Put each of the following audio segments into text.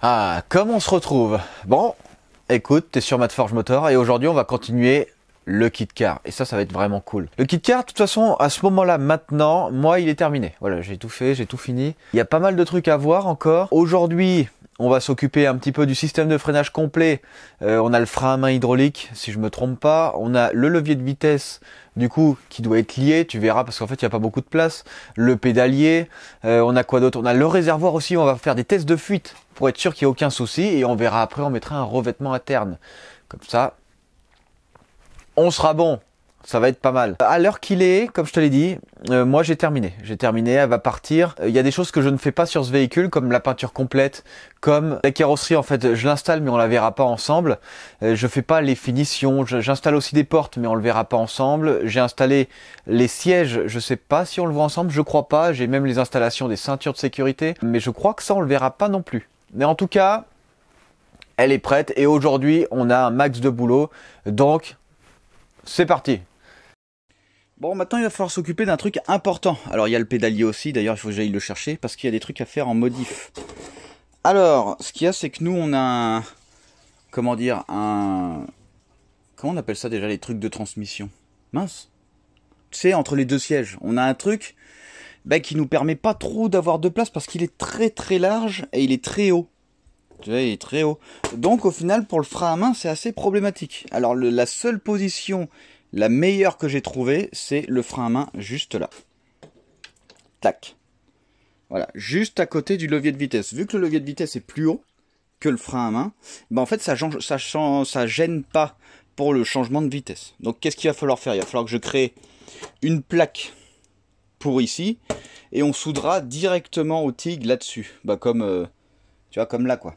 Ah, comme on se retrouve. Bon, écoute, t'es sur Matt Forge Motor et aujourd'hui on va continuer le kit car. Et ça va être vraiment cool. Le kit car, de toute façon, à ce moment-là, maintenant, moi, il est terminé. Voilà, j'ai tout fait, j'ai tout fini. Il y a pas mal de trucs à voir encore. Aujourd'hui, on va s'occuper un petit peu du système de freinage complet. On a le frein à main hydraulique, si je me trompe pas. On a le levier de vitesse, du coup, qui doit être lié. Tu verras, parce qu'en fait, il n'y a pas beaucoup de place. Le pédalier. On a quoi d'autre? On a le réservoir aussi. On va faire des tests de fuite pour être sûr qu'il n'y ait aucun souci. Et on verra après, on mettra un revêtement interne. Comme ça, on sera bon. Ça va être pas mal. À l'heure qu'il est, comme je te l'ai dit, moi j'ai terminé. J'ai terminé, elle va partir. Il y a des choses que je ne fais pas sur ce véhicule, comme la peinture complète, comme la carrosserie en fait, je l'installe mais on la verra pas ensemble. Je fais pas les finitions, j'installe aussi des portes mais on le verra pas ensemble. J'ai installé les sièges, je sais pas si on le voit ensemble, je crois pas. J'ai même les installations des ceintures de sécurité, mais je crois que ça on le verra pas non plus. Mais en tout cas, elle est prête et aujourd'hui on a un max de boulot, donc c'est parti. Bon, maintenant il va falloir s'occuper d'un truc important. Alors il y a le pédalier aussi, d'ailleurs il faut que j'aille le chercher parce qu'il y a des trucs à faire en modif. Alors, ce qu'il y a, c'est que nous on a un... Comment dire, un... Comment on appelle ça déjà, les trucs de transmission? Mince. Tu sais, entre les deux sièges, on a un truc qui nous permet pas trop d'avoir de place parce qu'il est très très large et il est très haut. Tu vois, il est très haut. Donc au final, pour le frein à main, c'est assez problématique. Alors la seule position... La meilleure que j'ai trouvée, c'est le frein à main juste là. Tac. Voilà, juste à côté du levier de vitesse. Vu que le levier de vitesse est plus haut que le frein à main, en fait ça gêne pas pour le changement de vitesse. Donc qu'est-ce qu'il va falloir faire? Il va falloir que je crée une plaque pour ici et on soudera directement au TIG là-dessus. Comme tu vois, comme là quoi.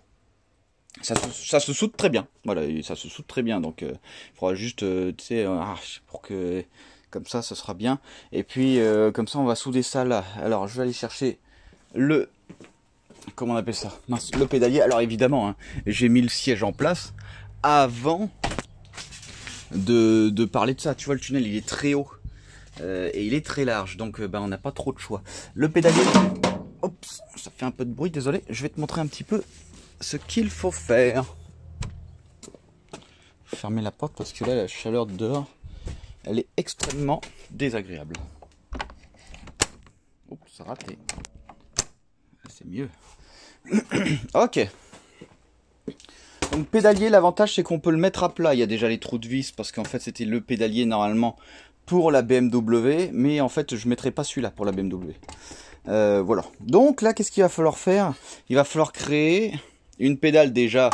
Ça se soude très bien, voilà, ça se soude très bien, donc il faudra juste, tu sais, pour que, comme ça sera bien, et puis comme ça on va souder ça là. Alors je vais aller chercher le, comment on appelle ça, mince, le pédalier. Alors évidemment, hein, j'ai mis le siège en place avant de parler de ça. Tu vois, le tunnel il est très haut, et il est très large, donc on n'a pas trop de choix. Le pédalier, oups, ça fait un peu de bruit, désolé, je vais te montrer un petit peu ce qu'il faut faire. Fermer la porte parce que là la chaleur de dehors elle est extrêmement désagréable. Oups, ça a raté. C'est mieux. Ok. Donc pédalier, l'avantage c'est qu'on peut le mettre à plat. Il y a déjà les trous de vis parce qu'en fait c'était le pédalier normalement pour la BMW, mais en fait je mettrai pas celui-là pour la BMW. Voilà. Donc là qu'est-ce qu'il va falloir faire? Il va falloir créer une pédale déjà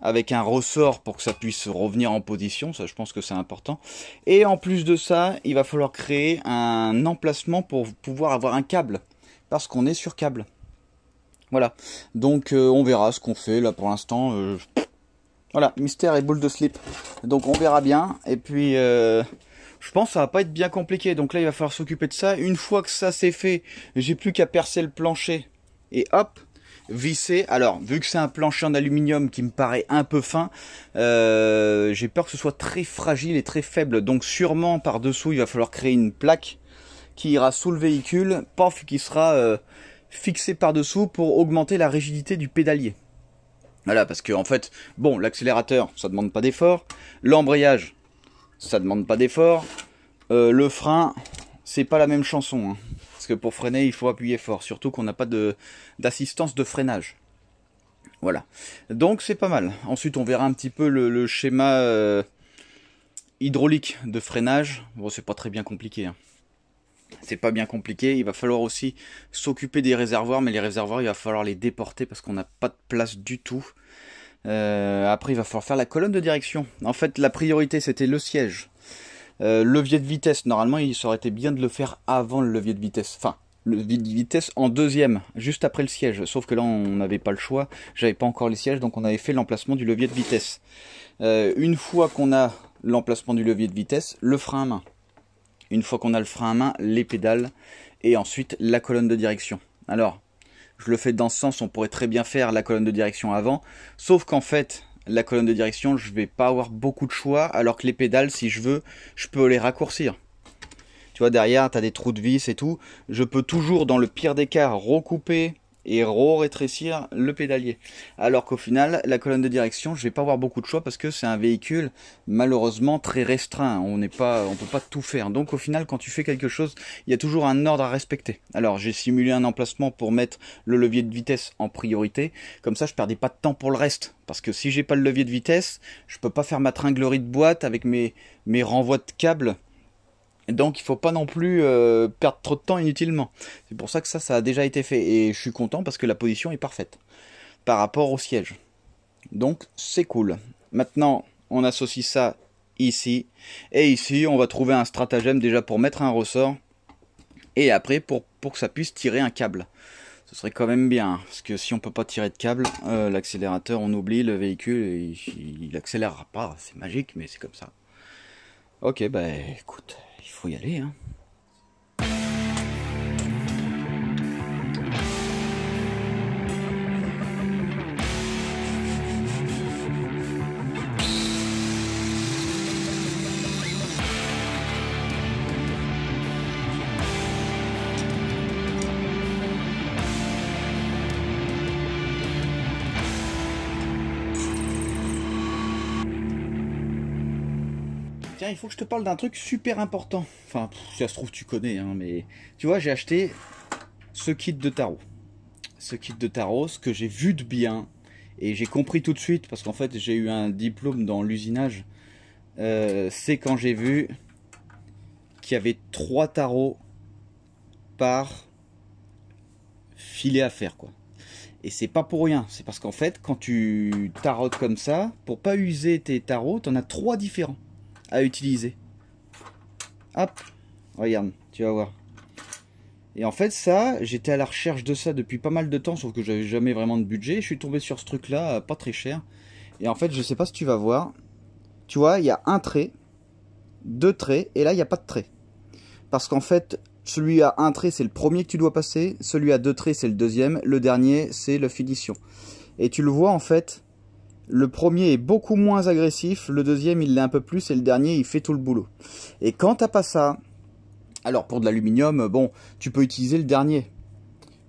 avec un ressort pour que ça puisse revenir en position, ça je pense que c'est important. Et en plus de ça, il va falloir créer un emplacement pour pouvoir avoir un câble, parce qu'on est sur câble. Voilà, donc on verra ce qu'on fait là pour l'instant. Voilà, mystère et boule de slip. Donc on verra bien, et puis je pense que ça va pas être bien compliqué. Donc là il va falloir s'occuper de ça. Une fois que ça c'est fait, j'ai plus qu'à percer le plancher, et hop, visser. Alors vu que c'est un plancher en aluminium qui me paraît un peu fin, j'ai peur que ce soit très fragile et très faible, donc sûrement par dessous il va falloir créer une plaque qui ira sous le véhicule, paf, qui sera fixée par dessous pour augmenter la rigidité du pédalier. Voilà, parce que en fait, bon, l'accélérateur ça demande pas d'effort, l'embrayage ça demande pas d'effort, le frein c'est pas la même chanson, hein. Parce que pour freiner, il faut appuyer fort, surtout qu'on n'a pas d'assistance de freinage. Voilà. Donc c'est pas mal. Ensuite, on verra un petit peu le schéma hydraulique de freinage. Bon, c'est pas très bien compliqué, hein. C'est pas bien compliqué. Il va falloir aussi s'occuper des réservoirs, mais les réservoirs, il va falloir les déporter parce qu'on n'a pas de place du tout. Après, il va falloir faire la colonne de direction. En fait, la priorité, c'était le siège. Levier de vitesse, normalement il aurait été bien de le faire avant le levier de vitesse, enfin le levier de vitesse en deuxième, juste après le siège, sauf que là on n'avait pas le choix, j'avais pas encore les sièges, donc on avait fait l'emplacement du levier de vitesse. Une fois qu'on a l'emplacement du levier de vitesse, le frein à main. Une fois qu'on a le frein à main, les pédales, et ensuite la colonne de direction. Alors, je le fais dans ce sens, on pourrait très bien faire la colonne de direction avant, sauf qu'en fait, la colonne de direction, je vais pas avoir beaucoup de choix, alors que les pédales, si je veux, je peux les raccourcir. Tu vois, derrière, tu as des trous de vis et tout. Je peux toujours, dans le pire des cas, recouper et rétrécir le pédalier. Alors qu'au final, la colonne de direction, je vais pas avoir beaucoup de choix parce que c'est un véhicule malheureusement très restreint. On peut pas tout faire. Donc au final, quand tu fais quelque chose, il y a toujours un ordre à respecter. Alors j'ai simulé un emplacement pour mettre le levier de vitesse en priorité. Comme ça, je perdais pas de temps pour le reste. Parce que si j'ai pas le levier de vitesse, je peux pas faire ma tringlerie de boîte avec mes renvois de câbles. Donc il faut pas non plus perdre trop de temps inutilement. C'est pour ça que ça a déjà été fait. Et je suis content parce que la position est parfaite par rapport au siège. Donc c'est cool. Maintenant on associe ça ici. Et ici on va trouver un stratagème déjà pour mettre un ressort. Et après pour que ça puisse tirer un câble. Ce serait quand même bien. Parce que si on peut pas tirer de câble, l'accélérateur on oublie, le véhicule il accélérera pas. C'est magique mais c'est comme ça. Ok bah écoute. Il faut y aller, hein. Tiens, il faut que je te parle d'un truc super important. Enfin, si ça se trouve, tu connais, hein, mais... Tu vois, j'ai acheté ce kit de tarot. Ce kit de tarot, ce que j'ai vu de bien, et j'ai compris tout de suite, parce qu'en fait, j'ai eu un diplôme dans l'usinage. C'est quand j'ai vu qu'il y avait 3 tarots par filet à faire, quoi. Et c'est pas pour rien, c'est parce qu'en fait, quand tu tarotes comme ça, pour pas user tes tarots, t'en as 3 différents à utiliser. Hop, regarde, tu vas voir. Et en fait ça, j'étais à la recherche de ça depuis pas mal de temps, sauf que j'avais jamais vraiment de budget. Je suis tombé sur ce truc là, pas très cher. Et en fait, je sais pas si tu vas voir. Tu vois, il y a un trait, 2 traits, et là il n'y a pas de trait. Parce qu'en fait, celui à un trait c'est le premier que tu dois passer, celui à 2 traits c'est le deuxième, le dernier c'est la finition. Et tu le vois en fait, le premier est beaucoup moins agressif, le deuxième il l'est un peu plus et le dernier il fait tout le boulot. Et quand t'as pas ça, alors pour de l'aluminium, bon, tu peux utiliser le dernier.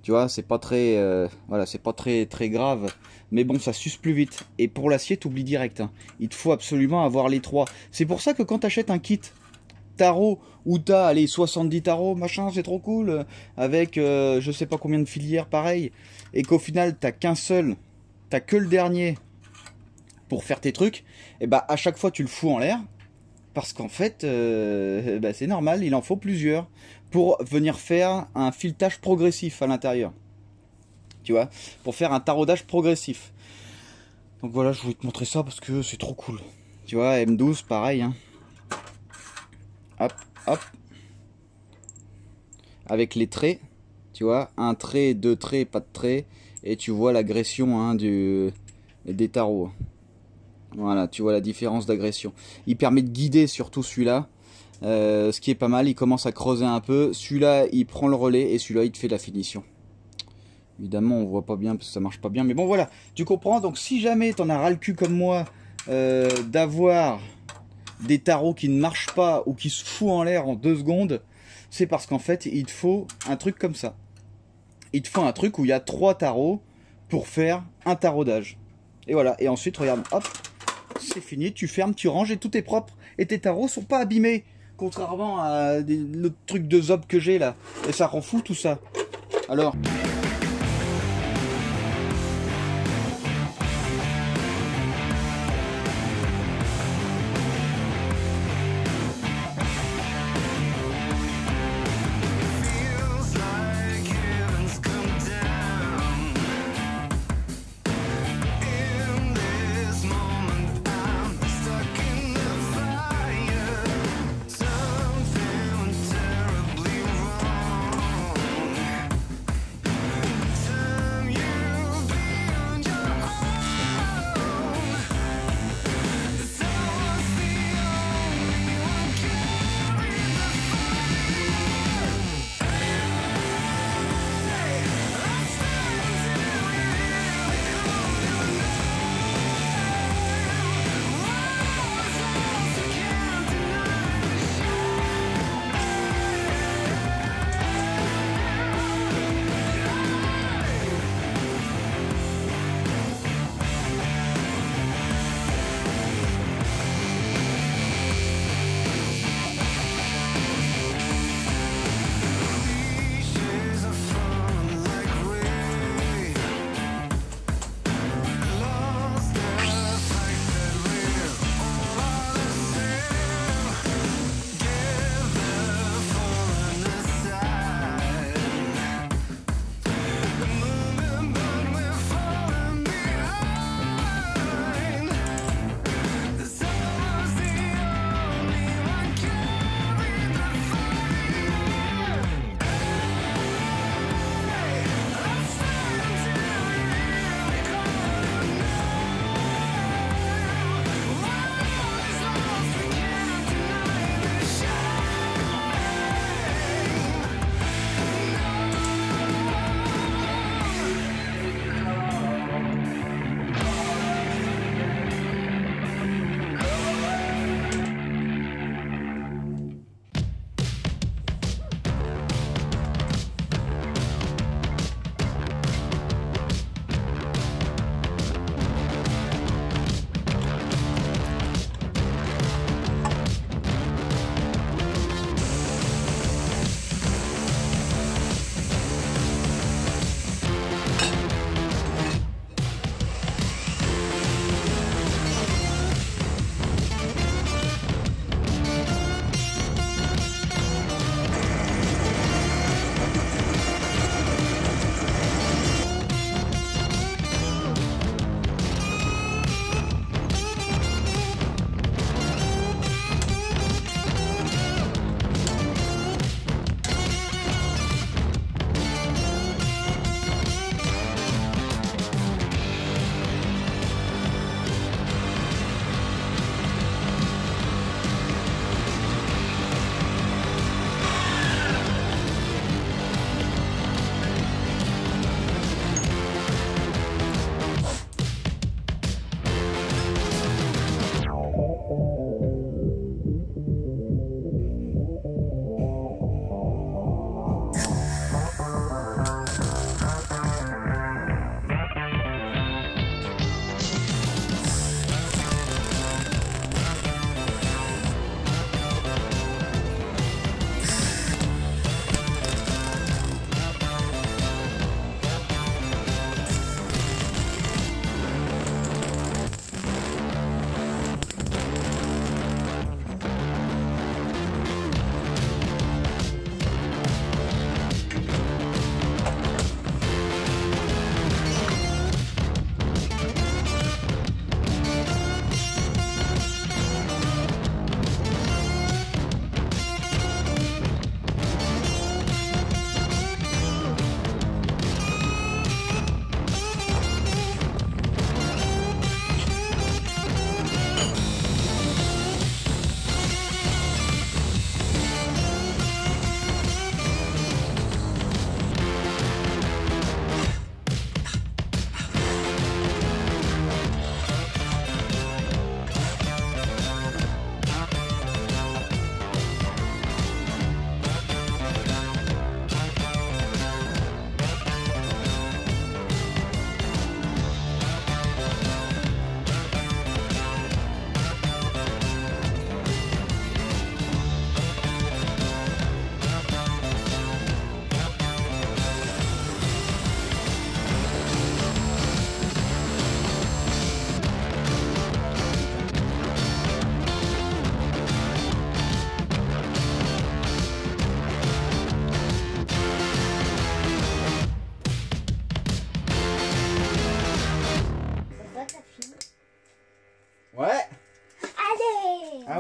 Tu vois, c'est pas très, voilà, c'est pas très grave, mais bon, ça s'use plus vite. Et pour l'acier, t'oublies direct. Hein. Il te faut absolument avoir les 3. C'est pour ça que quand t'achètes un kit tarot où t'as, allez, 70 tarots, machin, c'est trop cool, avec je sais pas combien de filières pareil, et qu'au final t'as qu'un seul, t'as que le dernier pour faire tes trucs, et bah à chaque fois tu le fous en l'air, parce qu'en fait bah, c'est normal, il en faut plusieurs pour venir faire un filetage progressif à l'intérieur, tu vois, pour faire un taraudage progressif. Donc voilà, je voulais te montrer ça parce que c'est trop cool. Tu vois, M12 pareil, hein. Hop, hop, avec les traits, tu vois, un trait, 2 traits, pas de trait, et tu vois l'agression, hein, des tarots. Voilà, tu vois la différence d'agression. Il permet de guider surtout celui-là, ce qui est pas mal. Il commence à creuser un peu. Celui-là, il prend le relais et celui-là, il te fait la finition. Évidemment, on voit pas bien parce que ça marche pas bien. Mais bon, voilà, tu comprends. Donc, si jamais t'en as ras le cul comme moi d'avoir des tarots qui ne marchent pas ou qui se foutent en l'air en 2 secondes, c'est parce qu'en fait, il te faut un truc comme ça. Il te faut un truc où il y a 3 tarots pour faire un taraudage. Et voilà. Et ensuite, regarde, hop. C'est fini, tu fermes, tu ranges et tout est propre. Et tes tarots sont pas abîmés. Contrairement à le truc de zob que j'ai là. Et ça rend fou tout ça. Alors...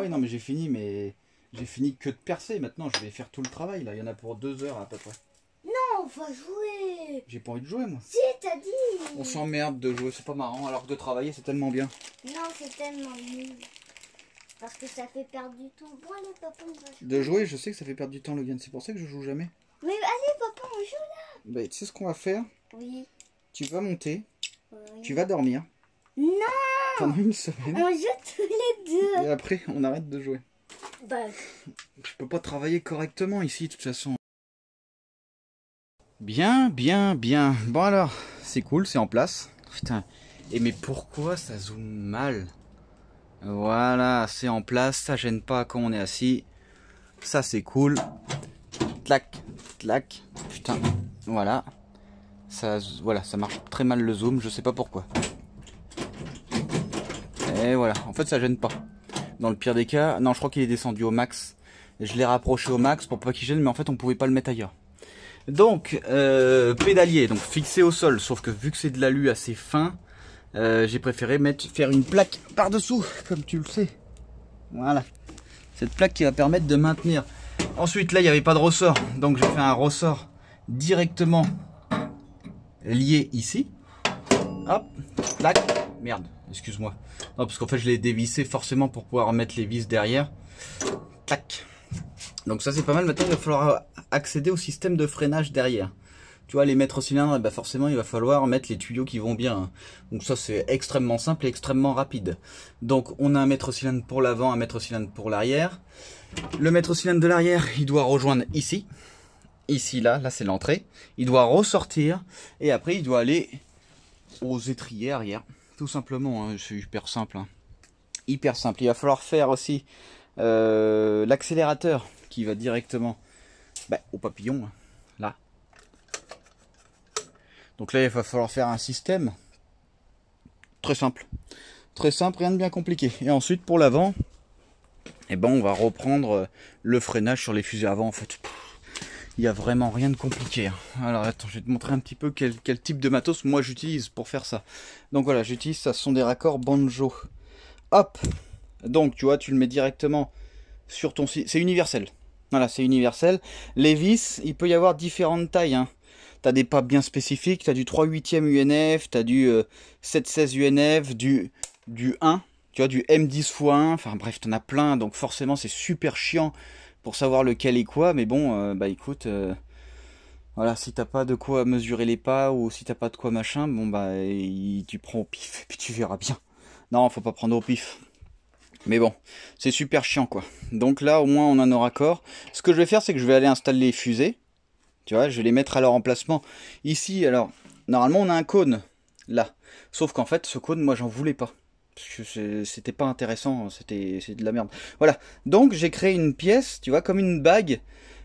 oui, non, mais j'ai fini, j'ai fini que de percer. Maintenant, je vais faire tout le travail, là. Il y en a pour 2 heures, à peu près. Non, on va jouer. J'ai pas envie de jouer, moi. Si, t'as dit. On s'emmerde de jouer, c'est pas marrant, alors que de travailler, c'est tellement bien. Non, c'est tellement nul. Parce que ça fait perdre du temps. Bon, allez, papa, on va jouer. De jouer, je sais que ça fait perdre du temps, Logan. C'est pour ça que je joue jamais. Mais allez, papa, on joue là. Bah, tu sais ce qu'on va faire? Oui. Tu vas monter, Oui. tu vas dormir. Non, Pendant une semaine. on joue tous les deux. Et après, on arrête de jouer. Bah, Je peux pas travailler correctement ici, de toute façon. Bien, bien, bien. Bon alors, c'est cool, c'est en place. Putain. Et mais pourquoi ça zoome mal? Voilà, c'est en place, ça gêne pas quand on est assis. Ça c'est cool. Clac, clac. Putain, voilà. Voilà, ça marche très mal le zoom, je sais pas pourquoi. Et voilà, en fait ça gêne pas. Dans le pire des cas, non, je crois qu'il est descendu au max. Je l'ai rapproché au max pour pas qu'il gêne, mais en fait on pouvait pas le mettre ailleurs. Donc, pédalier, donc fixé au sol, sauf que vu que c'est de l'alu assez fin, j'ai préféré faire une plaque par-dessous, comme tu le sais. Voilà. Cette plaque qui va permettre de maintenir. Ensuite, là, il n'y avait pas de ressort, donc j'ai fait un ressort directement lié ici. Hop, plaque. Merde, excuse-moi. Non, parce qu'en fait, je l'ai dévissé forcément pour pouvoir mettre les vis derrière. Tac. Donc ça, c'est pas mal. Maintenant, il va falloir accéder au système de freinage derrière. Tu vois, les mètres cylindres, eh ben forcément, il va falloir mettre les tuyaux qui vont bien. Donc ça, c'est extrêmement simple et extrêmement rapide. Donc, on a un mètre cylindre pour l'avant, un mètre cylindre pour l'arrière. Le mètre cylindre de l'arrière, il doit rejoindre ici. Ici, là c'est l'entrée. Il doit ressortir. Et après, il doit aller aux étriers arrière. Tout simplement, hein, c'est hyper simple. Hein. Hyper simple. Il va falloir faire aussi l'accélérateur qui va directement au papillon. Hein, là. Donc là, il va falloir faire un système très simple. Très simple, rien de bien compliqué. Et ensuite, pour l'avant, on va reprendre le freinage sur les fusées avant. En fait, il n'y a vraiment rien de compliqué. Alors, attends, je vais te montrer un petit peu quel type de matos moi j'utilise pour faire ça. Donc voilà, j'utilise ça, ce sont des raccords Banjo. Hop. Donc, tu vois, tu le mets directement sur ton... C'est universel. Voilà, c'est universel. Les vis, il peut y avoir différentes tailles. Hein. Tu as des pas bien spécifiques. Tu as du 3/8e UNF, tu as du 7/16 UNF, du 1, tu vois, du M10x1. Enfin bref, tu en as plein. Donc forcément, c'est super chiant pour savoir lequel est quoi. Mais bon, écoute, voilà, si t'as pas de quoi mesurer les pas ou si t'as pas de quoi machin, tu prends au pif et puis tu verras bien. Non, faut pas prendre au pif. Mais bon, c'est super chiant quoi. Donc là, au moins, on a nos raccords. Ce que je vais faire, c'est que je vais aller installer les fusées. Tu vois, je vais les mettre à leur emplacement. Ici, alors, normalement, on a un cône, là. Sauf qu'en fait, ce cône, moi, j'en voulais pas. Parce que c'était pas intéressant, c'est de la merde. Voilà, donc j'ai créé une pièce, tu vois, comme une bague,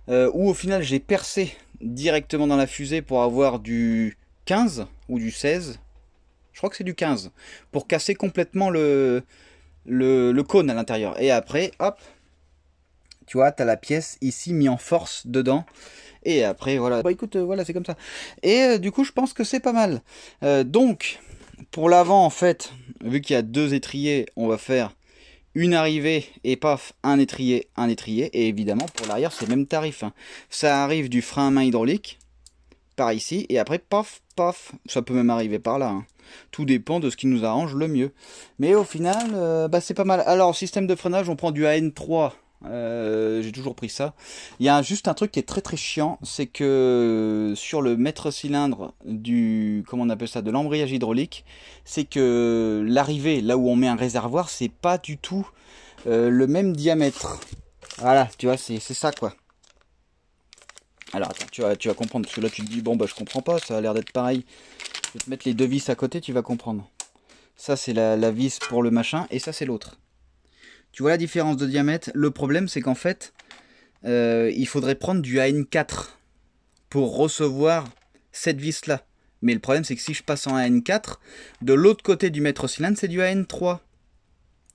où au final, j'ai percé directement dans la fusée pour avoir du 15 ou du 16. Je crois que c'est du 15. Pour casser complètement le cône à l'intérieur. Et après, hop, tu vois, tu as la pièce ici mis en force dedans. Et après, voilà. Écoute, voilà, c'est comme ça. Et du coup, je pense que c'est pas mal. Donc, pour l'avant, en fait, vu qu'il y a 2 étriers, on va faire une arrivée et paf, un étrier. Et évidemment, pour l'arrière, c'est le même tarif. Hein. Ça arrive du frein à main hydraulique, par ici. Et après, paf, paf, ça peut même arriver par là. Hein. Tout dépend de ce qui nous arrange le mieux. Mais au final, c'est pas mal. Alors, système de freinage, on prend du AN3. J'ai toujours pris ça. Il y a juste un truc qui est très très chiant, c'est que sur le mètre cylindre du, comment on appelle ça, de l'embrayage hydraulique, c'est que l'arrivée, là où on met un réservoir, c'est pas du tout le même diamètre. Voilà, tu vois, c'est ça quoi. Alors attends, tu vas comprendre, parce que là tu te dis, bon je comprends pas, ça a l'air d'être pareil. Je vais te mettre les 2 vis à côté, tu vas comprendre. Ça c'est la vis pour le machin, et ça c'est l'autre. Tu vois la différence de diamètre? Le problème, c'est qu'en fait, il faudrait prendre du AN4 pour recevoir cette vis-là. Mais le problème, c'est que si je passe en AN4, de l'autre côté du mètre cylindre, c'est du AN3.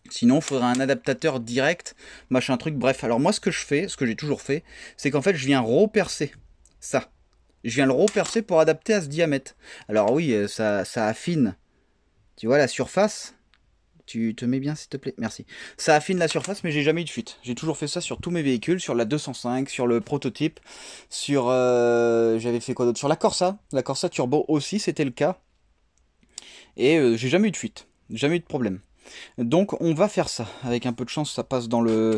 Sinon, il faudrait un adaptateur direct, machin truc, bref. Alors moi, ce que je fais, ce que j'ai toujours fait, c'est qu'en fait, je viens repercer ça. Je viens le repercer pour adapter à ce diamètre. Alors oui, ça affine, tu vois, la surface. Tu te mets bien, s'il te plaît. Merci. Ça affine la surface, mais j'ai jamais eu de fuite. J'ai toujours fait ça sur tous mes véhicules, sur la 205, sur le prototype, sur... j'avais fait quoi d'autre? Sur la Corsa Turbo aussi, c'était le cas. Et j'ai jamais eu de fuite. Jamais eu de problème. Donc, on va faire ça. Avec un peu de chance, ça passe dans le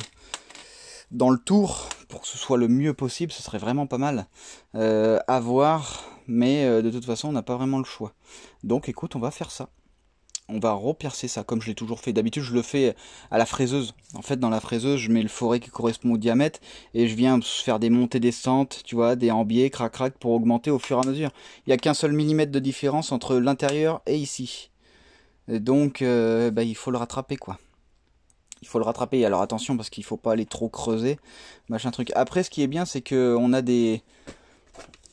tour, pour que ce soit le mieux possible. Ce serait vraiment pas mal. À voir, mais de toute façon, on n'a pas vraiment le choix. Donc, écoute, on va faire ça. On va repiercer ça comme je l'ai toujours fait. D'habitude, je le fais à la fraiseuse. En fait, dans la fraiseuse, je mets le forêt qui correspond au diamètre et je viens faire des montées-descentes, tu vois, des embiais, crac-crac, pour augmenter au fur et à mesure. Il n'y a qu'un seul millimètre de différence entre l'intérieur et ici. Et donc, bah, il faut le rattraper, quoi. Il faut le rattraper. Alors attention, parce qu'il ne faut pas aller trop creuser, machin truc. Après, ce qui est bien, c'est qu'on a des...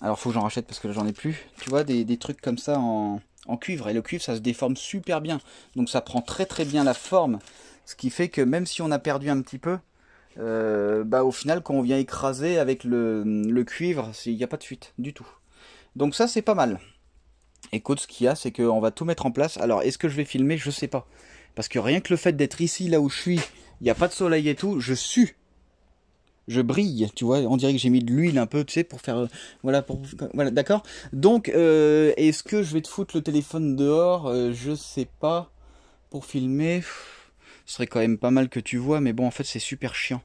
Alors, faut que j'en rachète parce que j'en ai plus. Tu vois, des trucs comme ça en cuivre, et le cuivre ça se déforme super bien, donc ça prend très très bien la forme, ce qui fait que même si on a perdu un petit peu, bah au final quand on vient écraser avec le cuivre, il n'y a pas de fuite du tout, donc ça c'est pas mal. Écoute, ce qu'il y a, c'est qu'on va tout mettre en place. Alors est-ce que je vais filmer? Je sais pas, parce que rien que le fait d'être ici là où je suis, il n'y a pas de soleil et tout, je sue. Je brille, tu vois, on dirait que j'ai mis de l'huile un peu, tu sais, pour faire... voilà, d'accord. Donc, est-ce que je vais te foutre le téléphone dehors? Je sais pas. Pour filmer, ce serait quand même pas mal que tu vois, mais bon, en fait, c'est super chiant.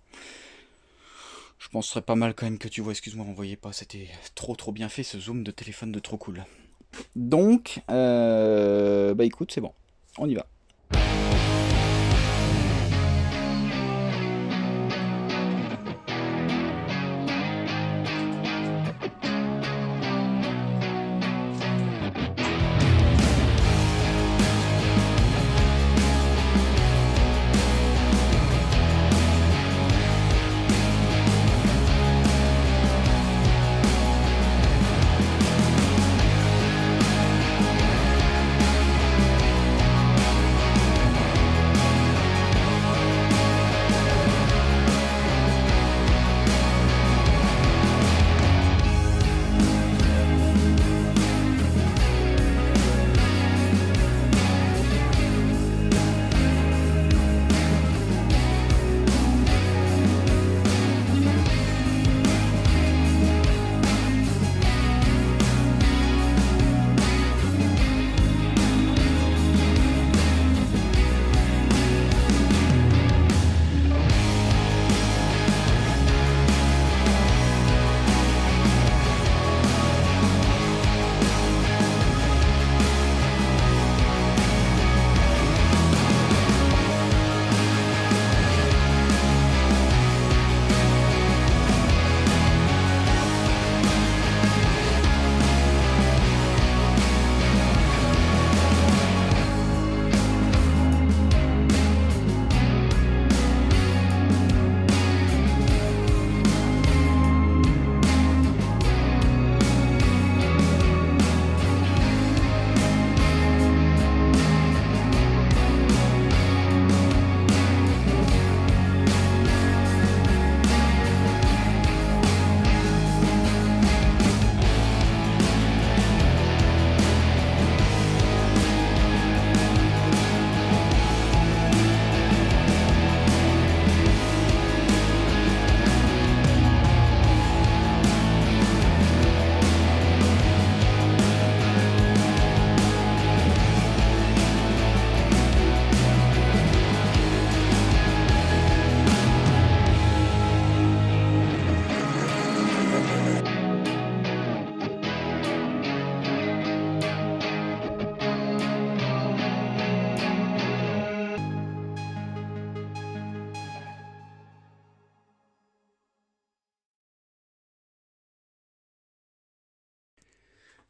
Je pense que ce serait pas mal quand même que tu vois. Excuse-moi, on voyait pas, c'était trop bien fait, ce zoom de téléphone de trop cool. Donc, bah écoute, c'est bon, on y va.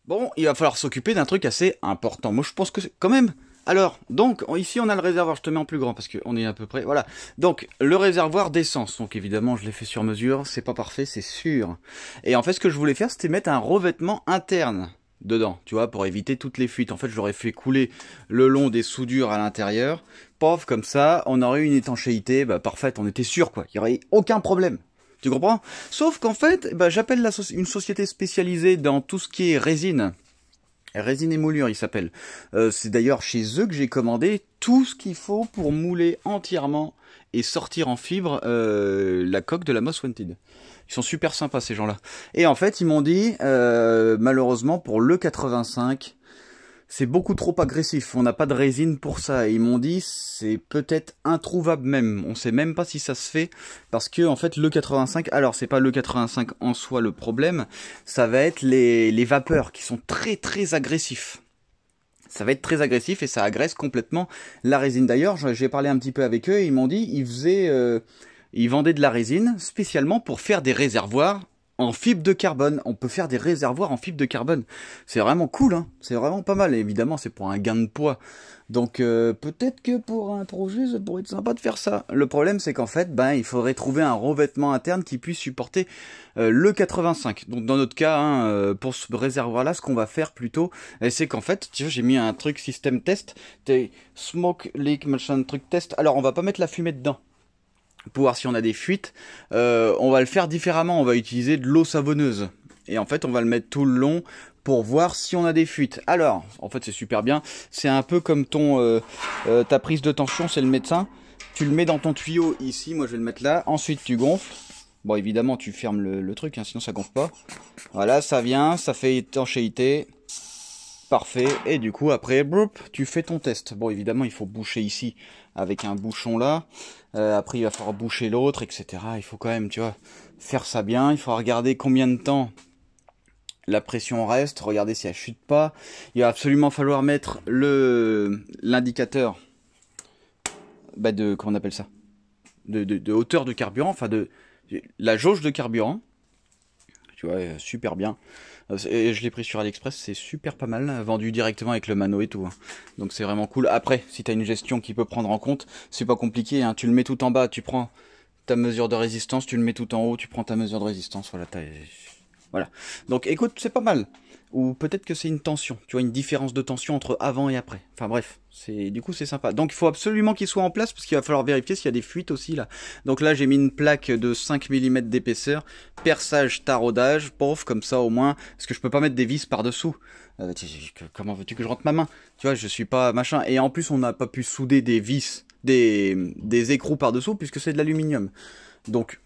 Bon, il va falloir s'occuper d'un truc assez important. Moi, je pense que quand même... Alors, donc, ici, on a le réservoir. Je te mets en plus grand parce qu'on est à peu près... Voilà. Donc, le réservoir d'essence. Donc, évidemment, je l'ai fait sur mesure. C'est pas parfait, c'est sûr. Et en fait, ce que je voulais faire, c'était mettre un revêtement interne dedans, tu vois, pour éviter toutes les fuites. En fait, je l'aurais fait couler le long des soudures à l'intérieur. Paf, comme ça, on aurait eu une étanchéité parfaite. On était sûr, quoi. Il n'y aurait aucun problème. Tu comprends? Sauf qu'en fait, j'appelle une société spécialisée dans tout ce qui est résine Résine et moulure, il s'appelle. C'est d'ailleurs chez eux que j'ai commandé tout ce qu'il faut pour mouler entièrement et sortir en fibre la coque de la Most Wanted. Ils sont super sympas ces gens-là. Et en fait, ils m'ont dit, malheureusement pour le 85, c'est beaucoup trop agressif. On n'a pas de résine pour ça. Et ils m'ont dit, c'est peut-être introuvable même. On sait même pas si ça se fait parce que en fait le 85. Alors c'est pas le 85 en soi le problème. Ça va être les vapeurs qui sont très très agressifs. Ça va être très agressif et ça agresse complètement la résine. D'ailleurs, j'ai parlé un petit peu avec eux et ils m'ont dit, ils vendaient de la résine spécialement pour faire des réservoirs en fibre de carbone. On peut faire des réservoirs en fibre de carbone. C'est vraiment cool, hein. C'est vraiment pas mal. Et évidemment, c'est pour un gain de poids. Donc peut-être que pour un projet, ça pourrait être sympa de faire ça. Le problème, c'est qu'en fait, il faudrait trouver un revêtement interne qui puisse supporter le 85. Donc dans notre cas, hein, pour ce réservoir-là, ce qu'on va faire plutôt, c'est qu'en fait, tu vois, j'ai mis un truc système test, smoke leak machin truc test. Alors on va pas mettre la fumée dedans. Pour voir si on a des fuites, on va le faire différemment, on va utiliser de l'eau savonneuse. Et en fait, on va le mettre tout le long pour voir si on a des fuites. Alors, en fait, c'est super bien. C'est un peu comme ta prise de tension, c'est le médecin. Tu le mets dans ton tuyau ici, moi je vais le mettre là. Ensuite, tu gonfles. Bon, évidemment, tu fermes le truc, hein, sinon ça gonfle pas. Voilà, ça vient, ça fait étanchéité. Parfait. Et du coup, après, tu fais ton test. Bon, évidemment, il faut boucher ici avec un bouchon là. Après, il va falloir boucher l'autre, etc. Il faut quand même, tu vois, faire ça bien. Il faut regarder combien de temps la pression reste. Regarder si elle chute pas. Il va absolument falloir mettre l'indicateur comment on appelle ça, de hauteur de carburant, enfin de la jauge de carburant. Tu vois, super bien. Et je l'ai pris sur AliExpress, c'est super pas mal, vendu directement avec le mano et tout. Donc c'est vraiment cool. Après, si tu as une gestion qui peut prendre en compte, c'est pas compliqué, hein. Tu le mets tout en bas, tu prends ta mesure de résistance, tu le mets tout en haut, tu prends ta mesure de résistance. Voilà. Donc écoute, c'est pas mal. Ou peut-être que c'est une tension, tu vois, une différence de tension entre avant et après. Enfin bref, du coup c'est sympa. Donc il faut absolument qu'il soit en place parce qu'il va falloir vérifier s'il y a des fuites aussi là. Donc là j'ai mis une plaque de 5 mm d'épaisseur, perçage, taraudage, pauvre, comme ça au moins, parce que je peux pas mettre des vis par-dessous. Comment veux-tu que je rentre ma main? Tu vois, je suis pas machin. Et en plus on n'a pas pu souder des vis, des écrous par-dessous puisque c'est de l'aluminium. Donc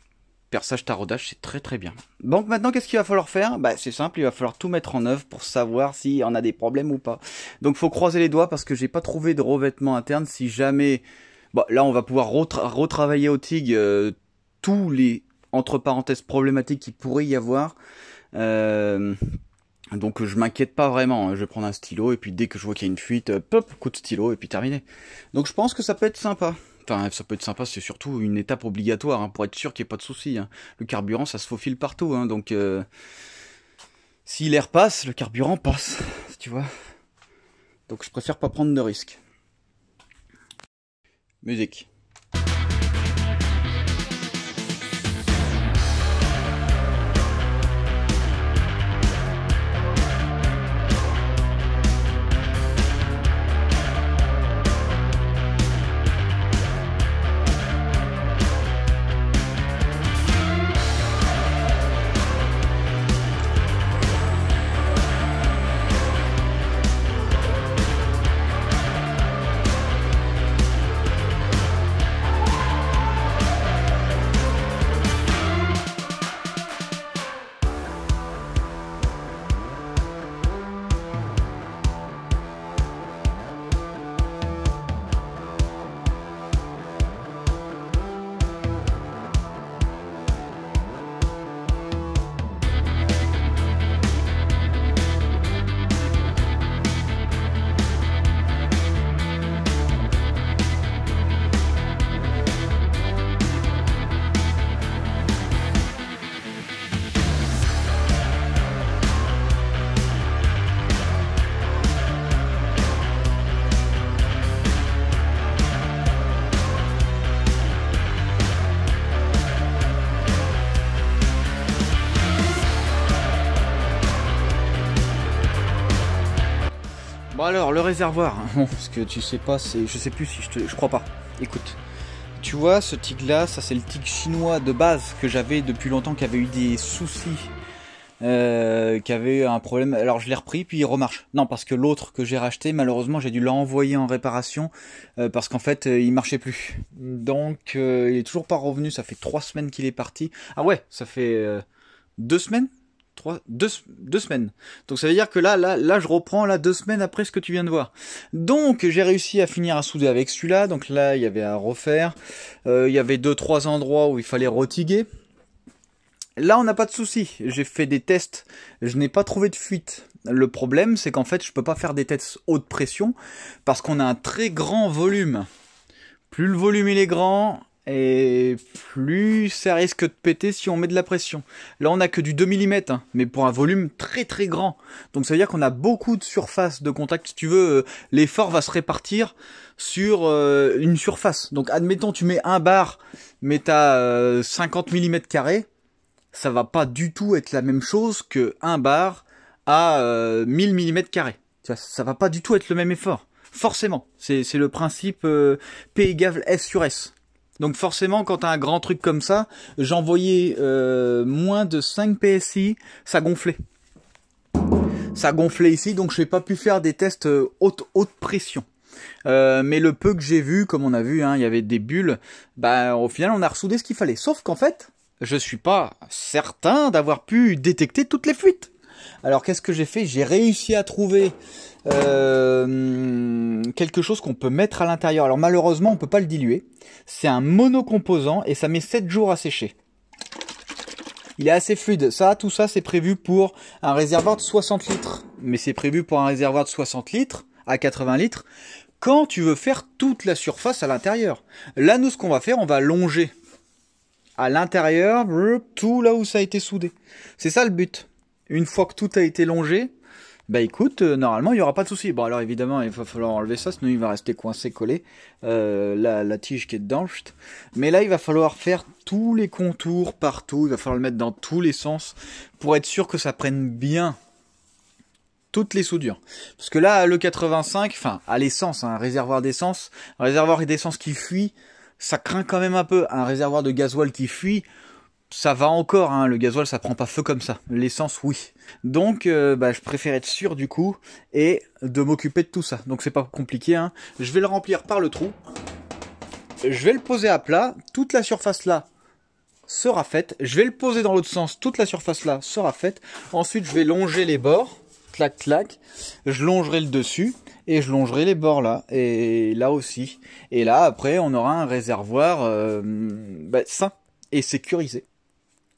perçage, taraudage, c'est très très bien. Donc maintenant, qu'est-ce qu'il va falloir faire? C'est simple, il va falloir tout mettre en œuvre pour savoir si on a des problèmes ou pas. Donc faut croiser les doigts parce que j'ai pas trouvé de revêtement interne. Si jamais, là on va pouvoir retravailler au TIG tous les entre parenthèses problématiques qu'il pourrait y avoir. Donc je m'inquiète pas vraiment. Je vais prendre un stylo et puis dès que je vois qu'il y a une fuite, pop, coup de stylo et puis terminé. Donc je pense que ça peut être sympa. Enfin, ça peut être sympa, c'est surtout une étape obligatoire, hein, pour être sûr qu'il n'y ait pas de soucis. Hein. Le carburant, ça se faufile partout, hein, donc si l'air passe, le carburant passe, tu vois. Donc je préfère pas prendre de risques. Musique. Bon alors, le réservoir, bon, parce que tu sais pas, je sais plus si je crois pas. Écoute, tu vois ce TIG là, ça c'est le TIG chinois de base que j'avais depuis longtemps, qui avait eu des soucis qui avait un problème. Alors je l'ai repris puis il remarche. Non, parce que l'autre que j'ai racheté, malheureusement j'ai dû l'envoyer en réparation parce qu'en fait il marchait plus. Donc il est toujours pas revenu. Ça fait 3 semaines qu'il est parti. Ah ouais, ça fait 2 semaines. 2 semaines. Donc ça veut dire que là je reprends là 2 semaines après ce que tu viens de voir. Donc j'ai réussi à finir à souder avec celui-là. Donc là il y avait à refaire. Il y avait 2-3 endroits où il fallait retiguer. Là on n'a pas de souci. J'ai fait des tests. Je n'ai pas trouvé de fuite. Le problème c'est qu'en fait je peux pas faire des tests haute pression parce qu'on a un très grand volume. Plus le volume il est grand, et plus ça risque de péter si on met de la pression. Là on a que du 2 mm, hein, mais pour un volume très très grand. Donc ça veut dire qu'on a beaucoup de surface de contact. Si tu veux, l'effort va se répartir sur une surface. Donc admettons tu mets un bar, mais t'as 50 mm², ça va pas du tout être la même chose que un bar à 1000 mm². Ça va pas du tout être le même effort. Forcément, c'est le principe P égale S sur S. Donc forcément, quand tu as un grand truc comme ça, j'envoyais moins de 5 PSI, ça gonflait. Ça gonflait ici, donc je n'ai pas pu faire des tests haute pression. Mais le peu que j'ai vu, comme on a vu, hein, il y avait des bulles, bah, au final on a ressoudé ce qu'il fallait. Sauf qu'en fait, je suis pas certain d'avoir pu détecter toutes les fuites. Alors qu'est-ce que j'ai fait? J'ai réussi à trouver quelque chose qu'on peut mettre à l'intérieur. Alors malheureusement on peut pas le diluer. C'est un monocomposant et ça met 7 jours à sécher. Il est assez fluide. Tout ça c'est prévu pour un réservoir de 60 litres. Mais c'est prévu pour un réservoir de 60 litres à 80 litres quand tu veux faire toute la surface à l'intérieur. Là nous ce qu'on va faire, on va longer à l'intérieur tout là où ça a été soudé. C'est ça le but. Une fois que tout a été longé, bah écoute, normalement il n'y aura pas de souci. Bon alors évidemment il va falloir enlever ça, sinon il va rester coincé, collé, la tige qui est dedans. Mais là il va falloir faire tous les contours partout, il va falloir le mettre dans tous les sens pour être sûr que ça prenne bien toutes les soudures. Parce que là le 85, enfin à l'essence, hein, un réservoir d'essence qui fuit, ça craint quand même un peu. Un réservoir de gasoil qui fuit, ça va encore, hein, le gasoil ça prend pas feu comme ça, l'essence oui. Donc je préfère être sûr du coup et de m'occuper de tout ça. Donc c'est pas compliqué, hein. Je vais le remplir par le trou, je vais le poser à plat, toute la surface là sera faite, je vais le poser dans l'autre sens, toute la surface là sera faite, ensuite je vais longer les bords, clac clac, je longerai le dessus et je longerai les bords là et là aussi. Et là après on aura un réservoir sain et sécurisé.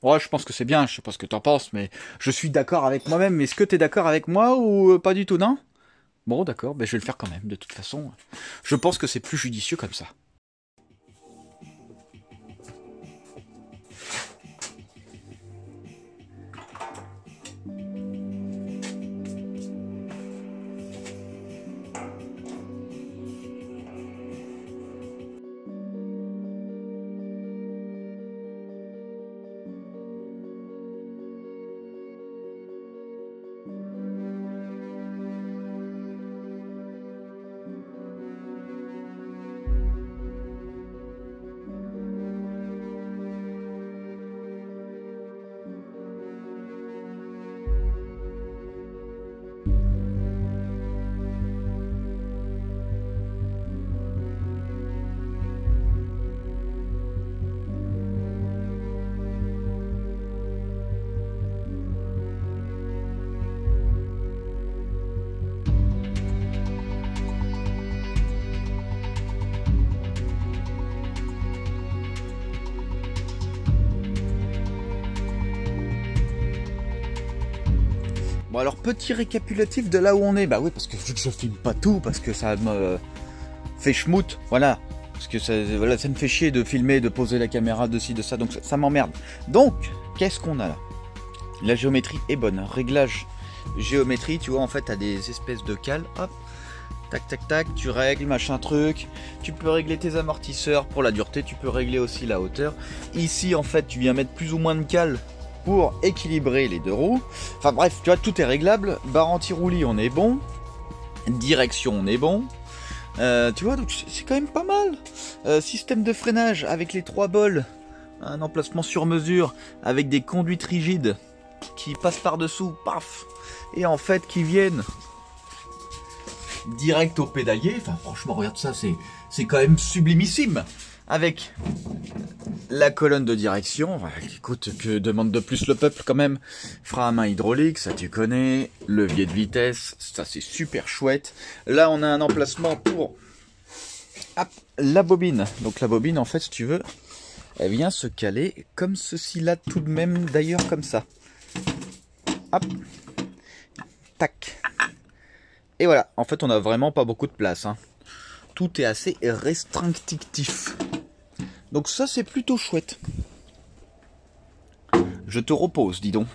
Ouais, je pense que c'est bien, je sais pas ce que t'en penses, mais je suis d'accord avec moi-même. Mais est-ce que t'es d'accord avec moi ou pas du tout, non? Bon, d'accord, je vais le faire quand même, de toute façon. Je pense que c'est plus judicieux comme ça. Bon alors petit récapitulatif de là où on est. Bah oui, parce que vu que je filme pas tout, parce que ça me fait schmout, voilà. Parce que ça me fait chier de filmer, de poser la caméra de ci, de ça, donc ça m'emmerde. Donc, qu'est-ce qu'on a là? La géométrie est bonne. Réglage géométrie, tu vois, en fait, t'as des espèces de cales, hop, tac, tac, tac, tu règles, machin truc. Tu peux régler tes amortisseurs pour la dureté, tu peux régler aussi la hauteur. Ici, en fait, tu viens mettre plus ou moins de cales pour équilibrer les deux roues. Enfin bref, tu vois, tout est réglable. Barre anti-roulis, on est bon. Direction, on est bon. Tu vois, donc c'est quand même pas mal. Système de freinage avec les 3 bols. Un emplacement sur mesure avec des conduites rigides. qui passent par-dessous, paf, et en fait qui viennent direct au pédalier. Enfin franchement, regarde ça, c'est quand même sublimissime. Avec la colonne de direction, écoute, que demande de plus le peuple quand même. Frein à main hydraulique, ça tu connais. Levier de vitesse, ça c'est super chouette. Là on a un emplacement pour hop, la bobine. Donc la bobine en fait si tu veux, elle vient se caler comme ceci là tout de même, d'ailleurs comme ça. Hop, tac. Et voilà, en fait on a vraiment pas beaucoup de place, hein. Tout est assez restrictif. Donc ça c'est plutôt chouette. Je te repose, dis donc.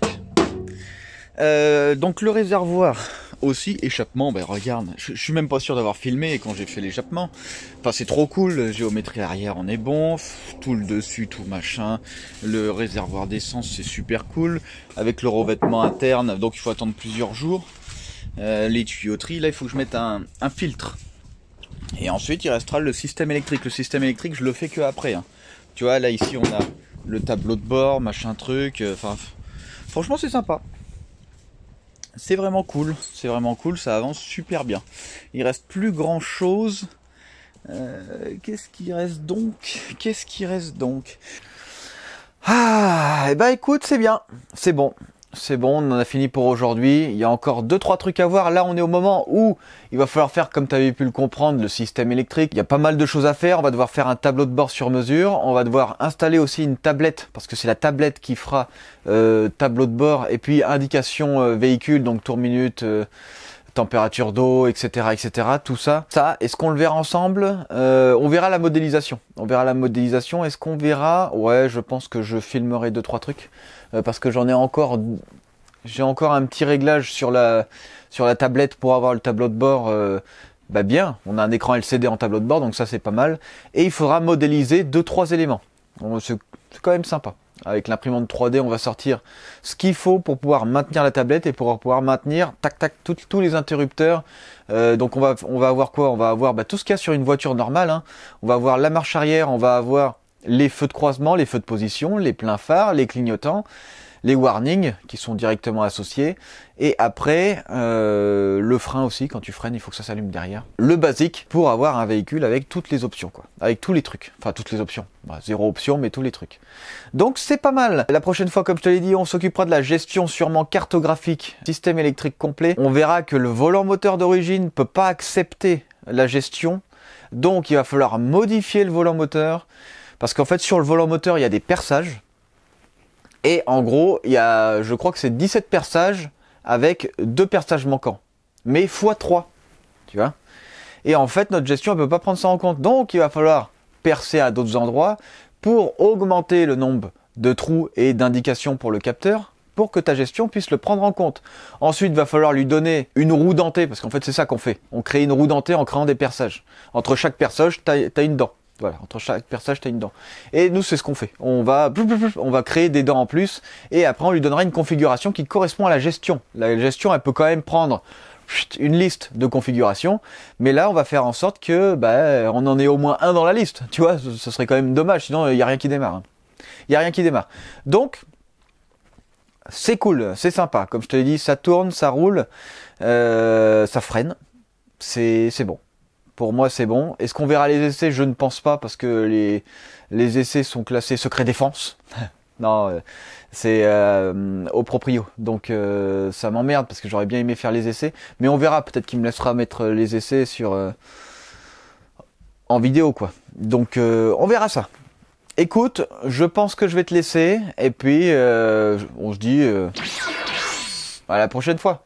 Donc le réservoir aussi, échappement, ben regarde, je suis même pas sûr d'avoir filmé quand j'ai fait l'échappement. Enfin c'est trop cool, géométrie arrière on est bon, tout le dessus, tout machin. Le réservoir d'essence c'est super cool, avec le revêtement interne, donc il faut attendre plusieurs jours. Les tuyauteries, là il faut que je mette un filtre. Et ensuite il restera le système électrique. Le système électrique je le fais que après, hein. Tu vois là ici on a le tableau de bord, machin truc. Enfin franchement c'est sympa. C'est vraiment cool, ça avance super bien. Il reste plus grand chose. Qu'est-ce qui reste donc? Ah, et bah écoute, c'est bien, c'est bon, on en a fini pour aujourd'hui. Il y a encore 2-3 trucs à voir. Là, on est au moment où il va falloir faire, comme tu avais pu le comprendre, le système électrique. Il y a pas mal de choses à faire. On va devoir faire un tableau de bord sur mesure. On va devoir installer aussi une tablette, parce que c'est la tablette qui fera tableau de bord et puis indication véhicule, donc tour minute, température d'eau, etc., etc. Tout ça. Ça, est-ce qu'on le verra ensemble? On verra la modélisation. Est-ce qu'on verra? Ouais, je pense que je filmerai 2-3 trucs. Parce que j'ai encore un petit réglage sur la tablette pour avoir le tableau de bord bien. On a un écran LCD en tableau de bord, donc ça c'est pas mal. Et il faudra modéliser 2-3 éléments. C'est quand même sympa. Avec l'imprimante 3D, on va sortir ce qu'il faut pour pouvoir maintenir la tablette et pour pouvoir maintenir tous les interrupteurs. Donc on va avoir quoi? On va avoir tout ce qu'il y a sur une voiture normale, hein. On va avoir la marche arrière, on va avoir les feux de croisement, les feux de position, les pleins phares, les clignotants, les warnings qui sont directement associés. Et après, le frein aussi, quand tu freines, il faut que ça s'allume derrière. Le basique pour avoir un véhicule avec toutes les options, quoi. Avec tous les trucs. Enfin, toutes les options. Zéro option, mais tous les trucs. Donc, c'est pas mal. La prochaine fois, comme je te l'ai dit, on s'occupera de la gestion sûrement cartographique, système électrique complet. On verra que le volant moteur d'origine peut pas accepter la gestion. Donc, il va falloir modifier le volant moteur. Parce qu'en fait, sur le volant moteur, il y a des perçages. Et en gros, il y a, je crois que c'est 17 perçages avec 2 perçages manquants. Mais x3, tu vois. Et en fait, notre gestion, elle peut pas prendre ça en compte. Donc, il va falloir percer à d'autres endroits pour augmenter le nombre de trous et d'indications pour le capteur pour que ta gestion puisse le prendre en compte. Ensuite, il va falloir lui donner une roue dentée, parce qu'en fait, c'est ça qu'on fait. On crée une roue dentée en créant des perçages. Entre chaque perçage, t'as une dent. Voilà, entre chaque perçage, tu as une dent. Et nous, c'est ce qu'on fait. On va créer des dents en plus, et après, on lui donnera une configuration qui correspond à la gestion. La gestion, elle peut quand même prendre une liste de configurations, mais là, on va faire en sorte que on en ait au moins un dans la liste. Tu vois, ce serait quand même dommage, sinon, il n'y a rien qui démarre. Hein. Il n'y a rien qui démarre. Donc, c'est cool, c'est sympa. Comme je te l'ai dit, ça tourne, ça roule, ça freine. C'est bon. Pour moi, c'est bon. Est-ce qu'on verra les essais? Je ne pense pas, parce que les essais sont classés secret défense. Non, c'est au proprio. Donc, ça m'emmerde, parce que j'aurais bien aimé faire les essais. Mais on verra. Peut-être qu'il me laissera mettre les essais en vidéo, quoi. Donc, on verra ça. Écoute, je pense que je vais te laisser. Et puis, on se dit à la prochaine fois.